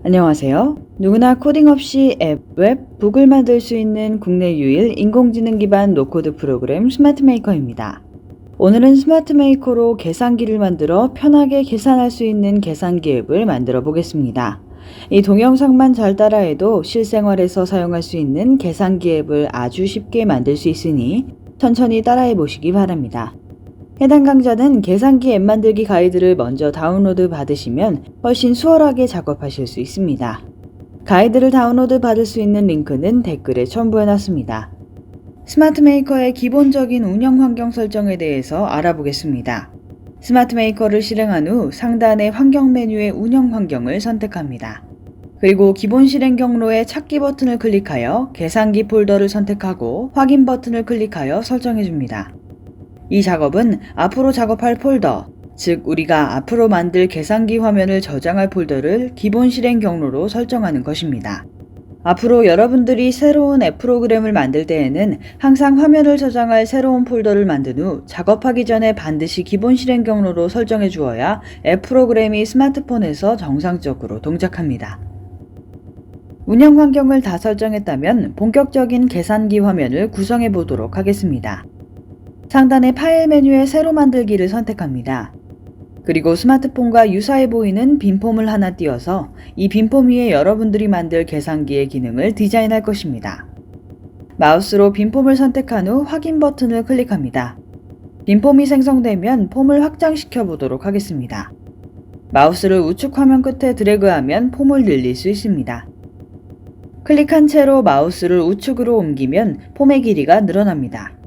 안녕하세요. 누구나 코딩 없이 앱, 웹, 북을 만들 수 있는 국내 유일 인공지능 기반 노코드 프로그램 스마트메이커입니다. 오늘은 스마트메이커로 계산기를 만들어 편하게 계산할 수 있는 계산기 앱을 만들어 보겠습니다. 이 동영상만 잘 따라해도 실생활에서 사용할 수 있는 계산기 앱을 아주 쉽게 만들 수 있으니 천천히 따라해 보시기 바랍니다. 해당 강좌는 계산기 앱 만들기 가이드를 먼저 다운로드 받으시면 훨씬 수월하게 작업하실 수 있습니다. 가이드를 다운로드 받을 수 있는 링크는 댓글에 첨부해 놨습니다. 스마트메이커의 기본적인 운영 환경 설정에 대해서 알아보겠습니다. 스마트메이커를 실행한 후 상단의 환경 메뉴의 운영 환경을 선택합니다. 그리고 기본 실행 경로의 찾기 버튼을 클릭하여 계산기 폴더를 선택하고 확인 버튼을 클릭하여 설정해 줍니다. 이 작업은 앞으로 작업할 폴더, 즉 우리가 앞으로 만들 계산기 화면을 저장할 폴더를 기본 실행 경로로 설정하는 것입니다. 앞으로 여러분들이 새로운 앱 프로그램을 만들 때에는 항상 화면을 저장할 새로운 폴더를 만든 후 작업하기 전에 반드시 기본 실행 경로로 설정해 주어야 앱 프로그램이 스마트폰에서 정상적으로 동작합니다. 운영 환경을 다 설정했다면 본격적인 계산기 화면을 구성해 보도록 하겠습니다. 상단의 파일 메뉴에 새로 만들기를 선택합니다. 그리고 스마트폰과 유사해 보이는 빈폼을 하나 띄워서 이 빈폼 위에 여러분들이 만들 계산기의 기능을 디자인할 것입니다. 마우스로 빈폼을 선택한 후 확인 버튼을 클릭합니다. 빈폼이 생성되면 폼을 확장시켜 보도록 하겠습니다. 마우스를 우측 화면 끝에 드래그하면 폼을 늘릴 수 있습니다. 클릭한 채로 마우스를 우측으로 옮기면 폼의 길이가 늘어납니다.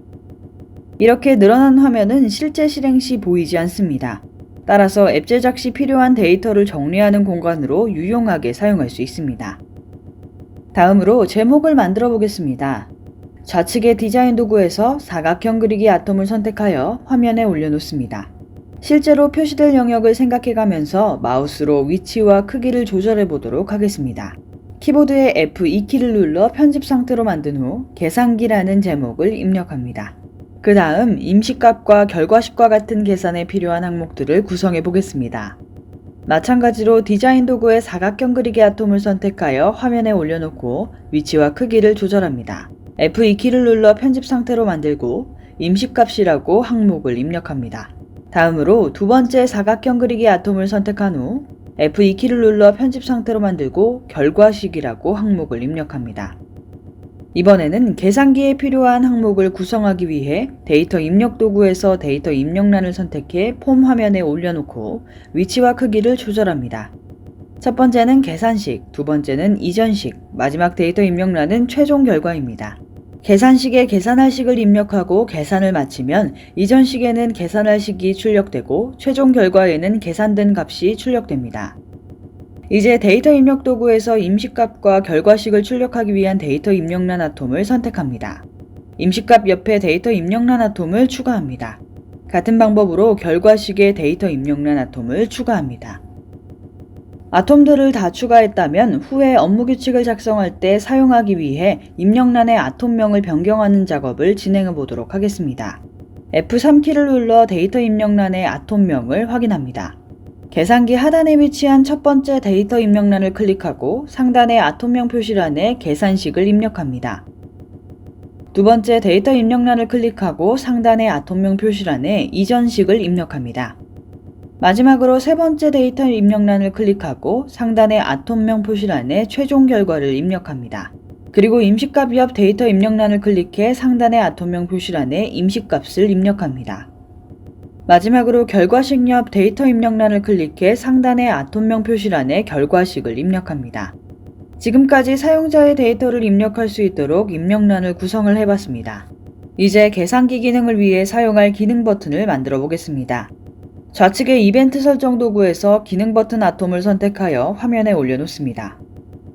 이렇게 늘어난 화면은 실제 실행 시 보이지 않습니다. 따라서 앱 제작 시 필요한 데이터를 정리하는 공간으로 유용하게 사용할 수 있습니다. 다음으로 제목을 만들어 보겠습니다. 좌측의 디자인 도구에서 사각형 그리기 아톰을 선택하여 화면에 올려놓습니다. 실제로 표시될 영역을 생각해 가면서 마우스로 위치와 크기를 조절해 보도록 하겠습니다. 키보드의 F2키를 눌러 편집 상태로 만든 후 계산기라는 제목을 입력합니다. 그 다음 임시값과 결과식과 같은 계산에 필요한 항목들을 구성해 보겠습니다. 마찬가지로 디자인 도구의 사각형 그리기 아톰을 선택하여 화면에 올려놓고 위치와 크기를 조절합니다. F2키를 눌러 편집 상태로 만들고 임시값이라고 항목을 입력합니다. 다음으로 두 번째 사각형 그리기 아톰을 선택한 후 F2키를 눌러 편집 상태로 만들고 결과식이라고 항목을 입력합니다. 이번에는 계산기에 필요한 항목을 구성하기 위해 데이터 입력 도구에서 데이터 입력란을 선택해 폼 화면에 올려놓고 위치와 크기를 조절합니다. 첫 번째는 계산식, 두 번째는 이전식, 마지막 데이터 입력란은 최종 결과입니다. 계산식에 계산할 식을 입력하고 계산을 마치면 이전식에는 계산할 식이 출력되고 최종 결과에는 계산된 값이 출력됩니다. 이제 데이터 입력 도구에서 임시값과 결과식을 출력하기 위한 데이터 입력란 아톰을 선택합니다. 임시값 옆에 데이터 입력란 아톰을 추가합니다. 같은 방법으로 결과식에 데이터 입력란 아톰을 추가합니다. 아톰들을 다 추가했다면 후에 업무 규칙을 작성할 때 사용하기 위해 입력란의 아톰명을 변경하는 작업을 진행해 보도록 하겠습니다. F3키를 눌러 데이터 입력란의 아톰명을 확인합니다. 계산기 하단에 위치한 첫 번째 데이터 입력란을 클릭하고 상단의 아톰명 표시란에 계산식을 입력합니다. 두 번째 데이터 입력란을 클릭하고 상단의 아톰명 표시란에 이전식을 입력합니다. 마지막으로 세 번째 데이터 입력란을 클릭하고 상단의 아톰명 표시란에 최종 결과를 입력합니다. 그리고 임시값 옆 데이터 입력란을 클릭해 상단의 아톰명 표시란에 임시값을 입력합니다. 마지막으로 결과식 옆 데이터 입력란을 클릭해 상단의 아톰명 표시란에 결과식을 입력합니다. 지금까지 사용자의 데이터를 입력할 수 있도록 입력란을 구성을 해봤습니다. 이제 계산기 기능을 위해 사용할 기능 버튼을 만들어 보겠습니다. 좌측의 이벤트 설정 도구에서 기능 버튼 아톰을 선택하여 화면에 올려놓습니다.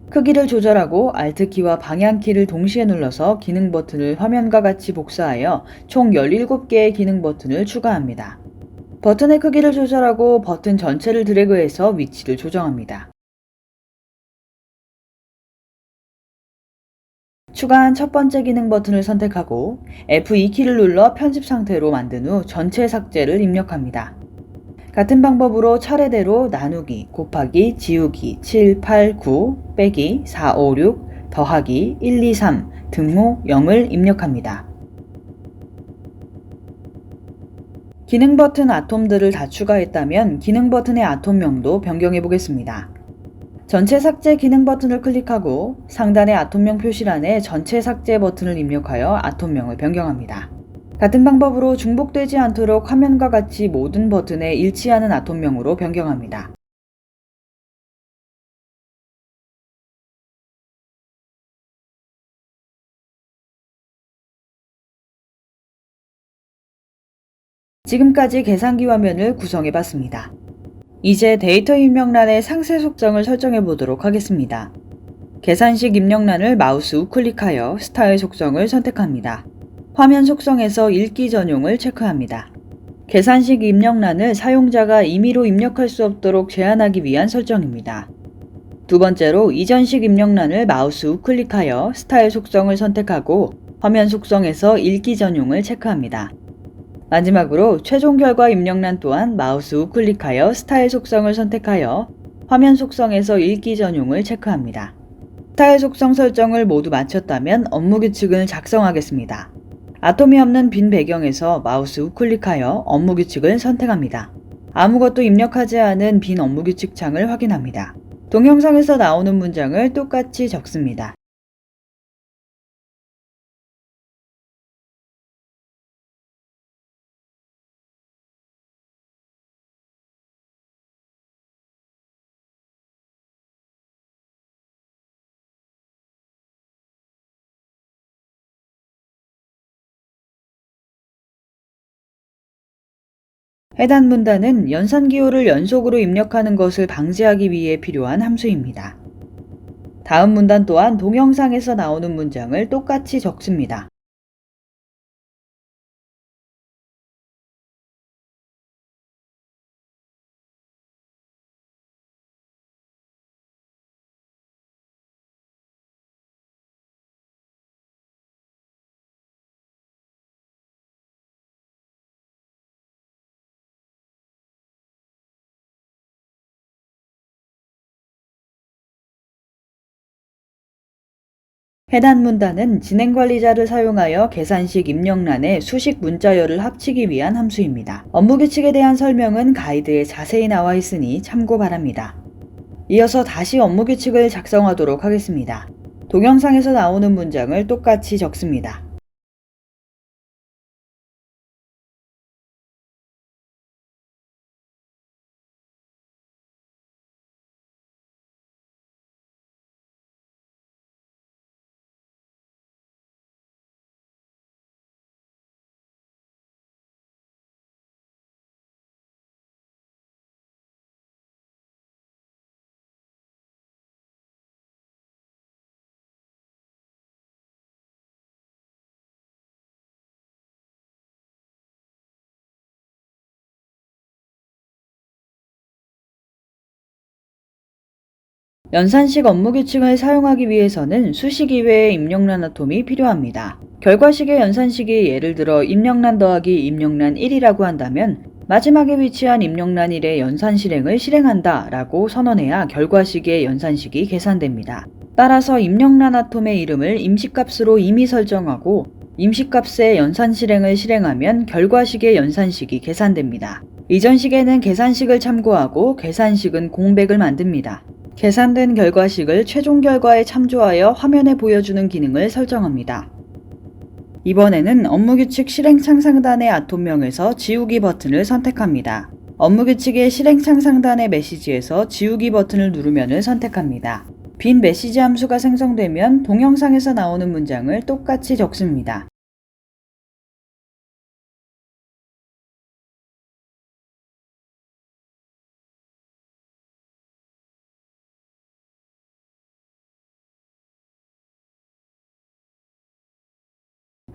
크기를 조절하고 Alt키와 방향키를 동시에 눌러서 기능 버튼을 화면과 같이 복사하여 총 17개의 기능 버튼을 추가합니다. 버튼의 크기를 조절하고 버튼 전체를 드래그해서 위치를 조정합니다. 추가한 첫 번째 기능 버튼을 선택하고 F2키를 눌러 편집 상태로 만든 후 전체 삭제를 입력합니다. 같은 방법으로 차례대로 나누기, 곱하기, 지우기, 7, 8, 9, 빼기, 4, 5, 6, 더하기, 1, 2, 3, 등호 0을 입력합니다. 기능 버튼 아톰들을 다 추가했다면 기능 버튼의 아톰명도 변경해 보겠습니다. 전체 삭제 기능 버튼을 클릭하고 상단의 아톰명 표시란에 전체 삭제 버튼을 입력하여 아톰명을 변경합니다. 같은 방법으로 중복되지 않도록 화면과 같이 모든 버튼에 일치하는 아톰명으로 변경합니다. 지금까지 계산기 화면을 구성해 봤습니다. 이제 데이터 입력란의 상세 속성을 설정해 보도록 하겠습니다. 계산식 입력란을 마우스 우클릭하여 스타일 속성을 선택합니다. 화면 속성에서 읽기 전용을 체크합니다. 계산식 입력란을 사용자가 임의로 입력할 수 없도록 제한하기 위한 설정입니다. 두 번째로 이전식 입력란을 마우스 우클릭하여 스타일 속성을 선택하고 화면 속성에서 읽기 전용을 체크합니다. 마지막으로 최종 결과 입력란 또한 마우스 우클릭하여 스타일 속성을 선택하여 화면 속성에서 읽기 전용을 체크합니다. 스타일 속성 설정을 모두 마쳤다면 업무 규칙을 작성하겠습니다. 아톰이 없는 빈 배경에서 마우스 우클릭하여 업무 규칙을 선택합니다. 아무것도 입력하지 않은 빈 업무 규칙 창을 확인합니다. 동영상에서 나오는 문장을 똑같이 적습니다. 해당 문단은 연산기호를 연속으로 입력하는 것을 방지하기 위해 필요한 함수입니다. 다음 문단 또한 동영상에서 나오는 문장을 똑같이 적습니다. 해당 문단은 진행관리자를 사용하여 계산식 입력란에 수식 문자열을 합치기 위한 함수입니다. 업무 규칙에 대한 설명은 가이드에 자세히 나와 있으니 참고 바랍니다. 이어서 다시 업무 규칙을 작성하도록 하겠습니다. 동영상에서 나오는 문장을 똑같이 적습니다. 연산식 업무 규칙을 사용하기 위해서는 수식 이외의 입력란 아톰이 필요합니다. 결과식의 연산식이 예를 들어 입력란 더하기 입력란 1이라고 한다면 마지막에 위치한 입력란 1의 연산 실행을 실행한다 라고 선언해야 결과식의 연산식이 계산됩니다. 따라서 입력란 아톰의 이름을 임시값으로 이미 설정하고 임시값의 연산 실행을 실행하면 결과식의 연산식이 계산됩니다. 이전 식에는 계산식을 참고하고 계산식은 공백을 만듭니다. 계산된 결과식을 최종 결과에 참조하여 화면에 보여주는 기능을 설정합니다. 이번에는 업무규칙 실행창 상단의 아톰명에서 지우기 버튼을 선택합니다. 업무규칙의 실행창 상단의 메시지에서 지우기 버튼을 누르면을 선택합니다. 빈 메시지 함수가 생성되면 동영상에서 나오는 문장을 똑같이 적습니다.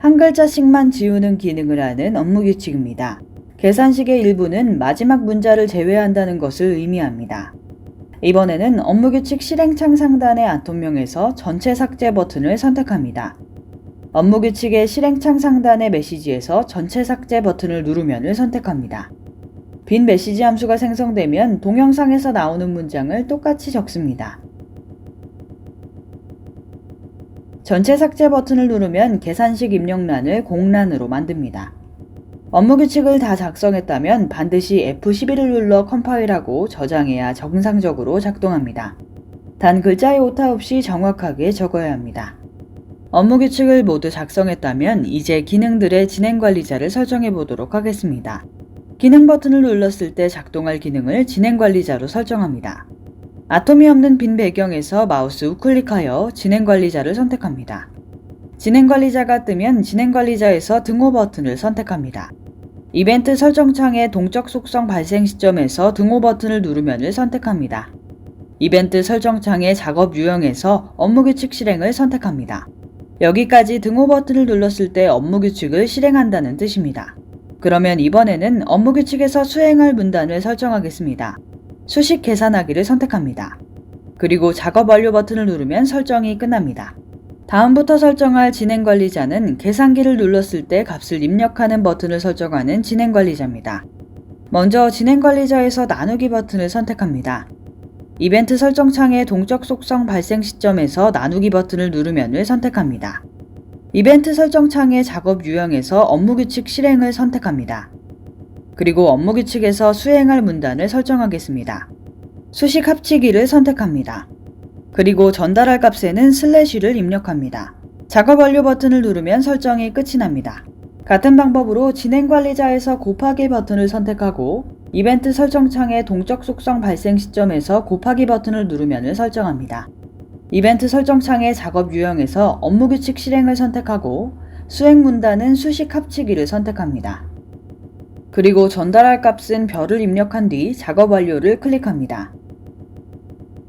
한 글자씩만 지우는 기능을 하는 업무규칙입니다. 계산식의 일부는 마지막 문자를 제외한다는 것을 의미합니다. 이번에는 업무규칙 실행창 상단의 아톰명에서 전체 삭제 버튼을 선택합니다. 업무규칙의 실행창 상단의 메시지에서 전체 삭제 버튼을 누르면을 선택합니다. 빈 메시지 함수가 생성되면 동영상에서 나오는 문장을 똑같이 적습니다. 전체 삭제 버튼을 누르면 계산식 입력란을 공란으로 만듭니다. 업무 규칙을 다 작성했다면 반드시 F11을 눌러 컴파일하고 저장해야 정상적으로 작동합니다. 단 글자의 오타 없이 정확하게 적어야 합니다. 업무 규칙을 모두 작성했다면 이제 기능들의 진행 관리자를 설정해 보도록 하겠습니다. 기능 버튼을 눌렀을 때 작동할 기능을 진행 관리자로 설정합니다. 아톰이 없는 빈 배경에서 마우스 우클릭하여 진행 관리자를 선택합니다. 진행 관리자가 뜨면 진행 관리자에서 등호 버튼을 선택합니다. 이벤트 설정창의 동적 속성 발생 시점에서 등호 버튼을 누르면을 선택합니다. 이벤트 설정창의 작업 유형에서 업무 규칙 실행을 선택합니다. 여기까지 등호 버튼을 눌렀을 때 업무 규칙을 실행한다는 뜻입니다. 그러면 이번에는 업무 규칙에서 수행할 문단을 설정하겠습니다. 수식 계산하기를 선택합니다. 그리고 작업 완료 버튼을 누르면 설정이 끝납니다. 다음부터 설정할 진행 관리자는 계산기를 눌렀을 때 값을 입력하는 버튼을 설정하는 진행 관리자입니다. 먼저 진행 관리자에서 나누기 버튼을 선택합니다. 이벤트 설정창의 동적 속성 발생 시점에서 나누기 버튼을 누르면을 선택합니다. 이벤트 설정창의 작업 유형에서 업무 규칙 실행을 선택합니다. 그리고 업무 규칙에서 수행할 문단을 설정하겠습니다. 수식 합치기를 선택합니다. 그리고 전달할 값에는 슬래시를 입력합니다. 작업 완료 버튼을 누르면 설정이 끝이 납니다. 같은 방법으로 진행 관리자에서 곱하기 버튼을 선택하고 이벤트 설정창의 동적 속성 발생 시점에서 곱하기 버튼을 누르면을 설정합니다. 이벤트 설정창의 작업 유형에서 업무 규칙 실행을 선택하고 수행 문단은 수식 합치기를 선택합니다. 그리고 전달할 값은 별을 입력한 뒤 작업 완료를 클릭합니다.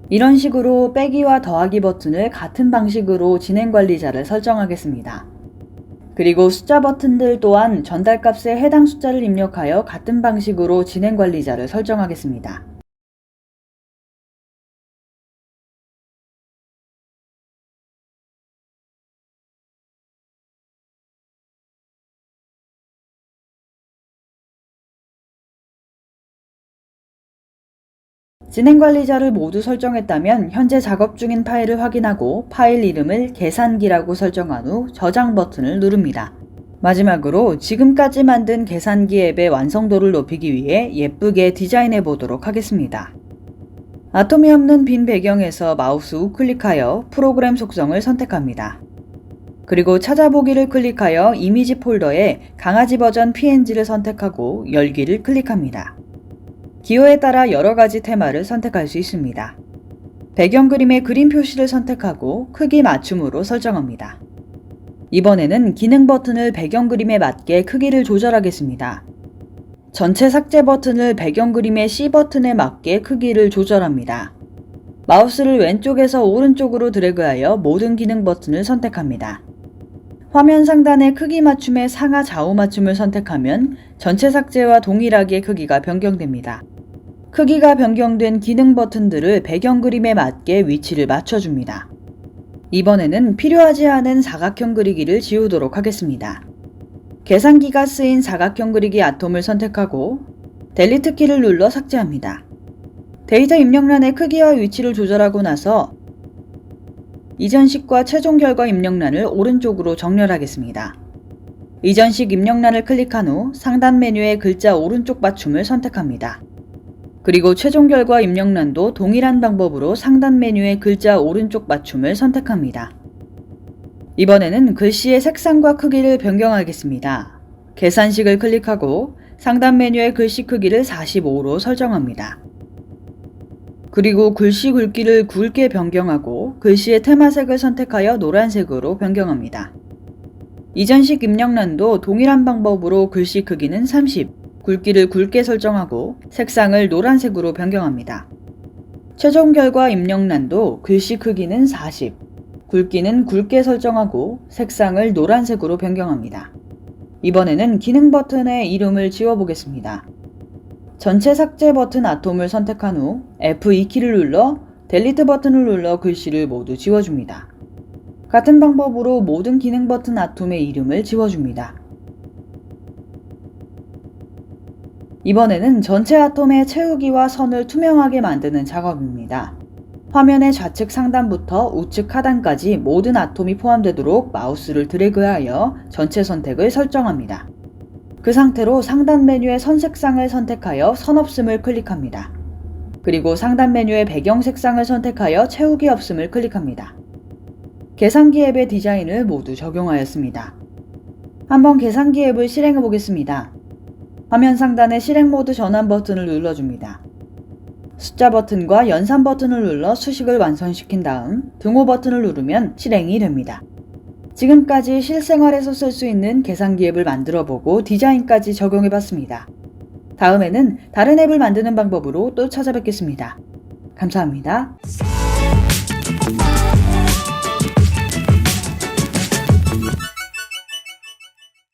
이런 식으로 빼기와 더하기 버튼을 같은 방식으로 진행 관리자를 설정하겠습니다. 그리고 숫자 버튼들 또한 전달값에 해당 숫자를 입력하여 같은 방식으로 진행 관리자를 설정하겠습니다. 진행 관리자를 모두 설정했다면 현재 작업 중인 파일을 확인하고 파일 이름을 계산기라고 설정한 후 저장 버튼을 누릅니다. 마지막으로 지금까지 만든 계산기 앱의 완성도를 높이기 위해 예쁘게 디자인해 보도록 하겠습니다. 아톰이 없는 빈 배경에서 마우스 우클릭하여 프로그램 속성을 선택합니다. 그리고 찾아보기를 클릭하여 이미지 폴더에 강아지 버전 png를 선택하고 열기를 클릭합니다. 기호에 따라 여러가지 테마를 선택할 수 있습니다. 배경 그림의 그림 표시를 선택하고 크기 맞춤으로 설정합니다. 이번에는 기능 버튼을 배경 그림에 맞게 크기를 조절하겠습니다. 전체 삭제 버튼을 배경 그림의 C 버튼에 맞게 크기를 조절합니다. 마우스를 왼쪽에서 오른쪽으로 드래그하여 모든 기능 버튼을 선택합니다. 화면 상단의 크기 맞춤의 상하 좌우 맞춤을 선택하면 전체 삭제와 동일하게 크기가 변경됩니다. 크기가 변경된 기능 버튼들을 배경 그림에 맞게 위치를 맞춰줍니다. 이번에는 필요하지 않은 사각형 그리기를 지우도록 하겠습니다. 계산기가 쓰인 사각형 그리기 아톰을 선택하고 델리트 키를 눌러 삭제합니다. 데이터 입력란의 크기와 위치를 조절하고 나서 이전식과 최종 결과 입력란을 오른쪽으로 정렬하겠습니다. 이전식 입력란을 클릭한 후 상단 메뉴의 글자 오른쪽 받춤을 선택합니다. 그리고 최종 결과 입력란도 동일한 방법으로 상단 메뉴의 글자 오른쪽 받춤을 선택합니다. 이번에는 글씨의 색상과 크기를 변경하겠습니다. 계산식을 클릭하고 상단 메뉴의 글씨 크기를 45로 설정합니다. 그리고 글씨 굵기를 굵게 변경하고 글씨의 테마색을 선택하여 노란색으로 변경합니다. 이전식 입력란도 동일한 방법으로 글씨 크기는 30, 굵기를 굵게 설정하고 색상을 노란색으로 변경합니다. 최종 결과 입력란도 글씨 크기는 40, 굵기는 굵게 설정하고 색상을 노란색으로 변경합니다. 이번에는 기능 버튼의 이름을 지워보겠습니다. 전체 삭제 버튼 아톰을 선택한 후 F2키를 눌러 델리트 버튼을 눌러 글씨를 모두 지워줍니다. 같은 방법으로 모든 기능 버튼 아톰의 이름을 지워줍니다. 이번에는 전체 아톰의 채우기와 선을 투명하게 만드는 작업입니다. 화면의 좌측 상단부터 우측 하단까지 모든 아톰이 포함되도록 마우스를 드래그하여 전체 선택을 설정합니다. 그 상태로 상단 메뉴의 선 색상을 선택하여 선 없음을 클릭합니다. 그리고 상단 메뉴의 배경 색상을 선택하여 채우기 없음을 클릭합니다. 계산기 앱의 디자인을 모두 적용하였습니다. 한번 계산기 앱을 실행해 보겠습니다. 화면 상단의 실행 모드 전환 버튼을 눌러줍니다. 숫자 버튼과 연산 버튼을 눌러 수식을 완성시킨 다음 등호 버튼을 누르면 실행이 됩니다. 지금까지 실생활에서 쓸 수 있는 계산기 앱을 만들어보고 디자인까지 적용해봤습니다. 다음에는 다른 앱을 만드는 방법으로 또 찾아뵙겠습니다. 감사합니다.